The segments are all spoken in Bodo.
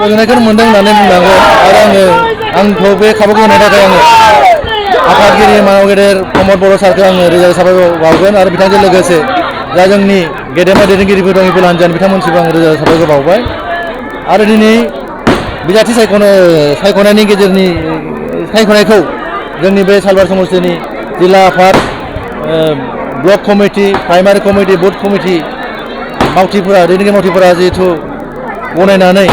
गोजोननायखौ मोनदों होननानै बुंनांगोन आरो आंखौ बे खाबुखौ होनायनि थाखाय आङो आफादगिरि मानव गेदेर प्रमद बर' सारखौ आङो रोजा साबायखर बावगोन आरो बिथांजों लोगोसे जा जोंनि गेदेमा दैदेनगिरिफोर दं इफोर हान्जानि बिथांमोनसिमबो आं रोजा साबायखर बावबाय आरो दिनै बिजाथि सायख'नायनि गेजेरनि सायख'नायखौ जोंनि बे सालबार समस्तिनि जिल्ला आफाद ब्लक कमिटि प्राइमारि कमिटि बुथ कमिटि मावथिफोरा दैदेनगिरि मावथिफोरा जिहेथु गनायनानै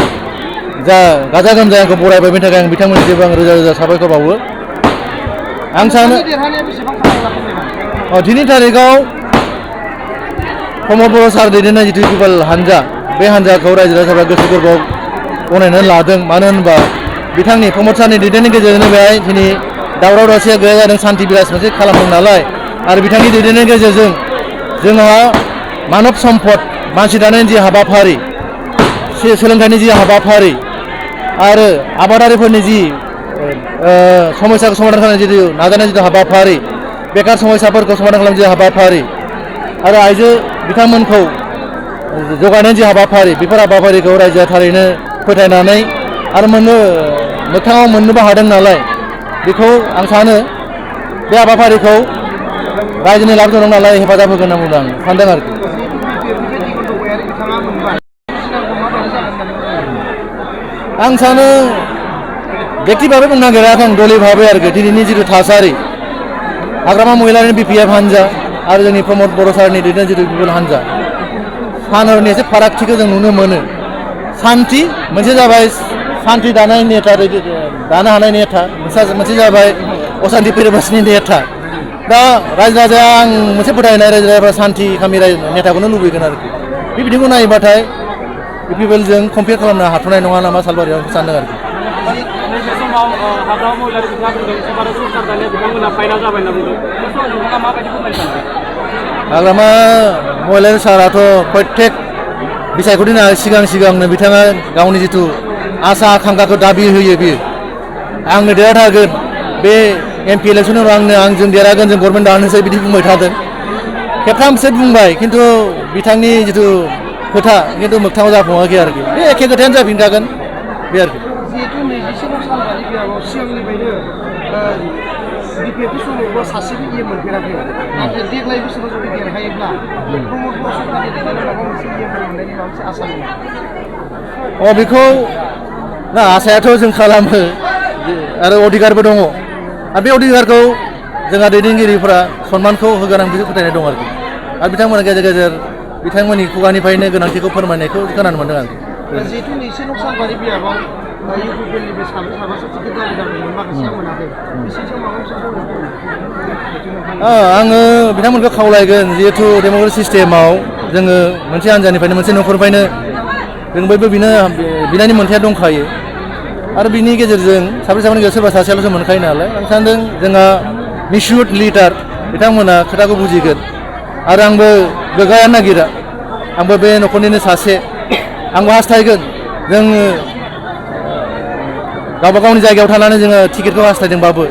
जा गाजा गोमजायै आंखौ बरायबाय बेनि थाखाय आं बिथांमोननिसिमबो आं रोजा रोजा साबायखर बावो आं सानो दिनै थारिखआव प्रमद बर' सार दैदेननाय जिथु पिपल हानजा बे हानजाखौ रायजो राजाफ्रा गोसो गोरबोआव गनायनानै लादों मानो होनबा बिथांनि प्रमद सारनि दैदेननायनि गेजेरजोंनो बेहाय दिनै दावराव दावसिया गैया जादों सान्थि बिलास मोनसे खालामदों नालाय आरो बिथांनि दैदेननायनि गेजेरजों जोंहा मानब सम्पद मानसि दानायनि जि हाबाफारि सोलोंथाइनि जि हाबाफारि आरो आबादारिफोरनि जि समस्याखौ समाधान खालामनाय जिथु नाजानाय जिथु हाबाफारि बेकार समस्याफोरखौ समाधान खालामनाय जि हाबाफारि आरो आइजो बिथांमोनखौ जौगानायनि जि हाबाफारि बेफोर हाबाफारिखौ रायजोआ थारैनो फोथायनानै आरो मोगथाङाव मोननोबो हादों नालाय बेखौ आं सानो बे हाबाफारिखौ रायजोनि लाब दं नालाय हेफाजाब होगोन होनना बुंदों आं सानदों आरोखि आं सानो व्यक्ति भाबै बुंनो नागिराखै आं दलि भाबै आरोखि दिनैनि जिथु थासारि हाग्रामा महिलारिनि BPF हान्जा आरो जोंनि प्रमद बर' सारनि दैदेननाय जिथु पिपल हान्जा सानहरनि एसे फारागथिखौ जों नुनो मोनो सान्थि मोनसे जाबाय सान्थि दानाय नेता दानो हानाय नेता मोनसे जाबाय असान्थि परिबेसनि नेता दा रायजो राजाया आं मोनसे फोथायनाय रायजो राजाफ्रा सान्थि खामि नेताखौनो लुबैगोन आरोखि बे बिथिंखौ नायोबाथाय पिपलजों कम्पेयार खालामनो हाथ'नाय नङा नामा सालबारियाव सानदों आरोखि हाग्रामा महिलारि साराथ' प्रत्येक बिसायख'थिनि सिगांनो बिथाङा गावनि जिथु आसा आकांक्षाखौ दाबि होयो बियो आंनो देरहाथारगोन बे MP इलेक्सनाव आंजों देरहागोन जों गभर्नमेन्ट दानोसै बिदि बुंबाय थादों खेबथामसो बुंबाय खिन्थु बिथांनि जिथु खोथा खिन्थु मोगथाङाव जाफुङाखै आरोखि बे एखे खोथायानो जाफिनखागोन बे आरोखि जिहेतु 27 सालबारि बियाबाव सिगांनिफ्रायनो BPF समावबो सासेबो मोनफेराखै नाथाय देग्लाय बोसोराव जुदि देरहायोब्ला प्रमद बर' सरकारनि दैदेननायाव माबा मोनसे मोननायनि माबा मोनसे आसा दङ बेखौ ना आसायाथ' जों खालामो आरो अधिकारबो दङ आरो बे अधिकारखौ जोंहा दैदेनगिरिफोरा सनमानखौ होगोन आं बेखौ फोथायनाय दं आरोखि आरो बिथांमोना गेजेर गेजेर बिथांमोननि खुगानिफ्रायनो गोनांथिखौ फोरमायनायखौ खोनानो मोनदों आरोखि जिहेतु 27 सालबारि बियाबाव UPPLनि बे साबासो टिकेट दाबि जादोंमोन माखासेया मोनाखै बिसोरजों माबा मोनसे आङो बिथांमोनखौ खावलायगोन जिहेथु डेम'क्रेटिक सिस्टेमाव जोङो मोनसे हान्जानिफ्रायनो मोनसे न'खरनिफ्रायनो जों बयबो बिनायनि मोन्थाया दंखायो आरो बिनि गेजेरजों साब्रैनि गेजेराव सोरबा सासेयाल'सो मोनखायो नालाय आं सानदों जोंहा मिसुड लिडार बिथांमोना खोथाखौ बुजिगोन आरो आंबो गोग्गानो नागिरा आंबो बे न'खरनिनो सासे आंबो हास्थायगोन जोङो गावबा गावनि जायगायाव थानानै जोङो टिकेटखौ हास्थायदोंबाबो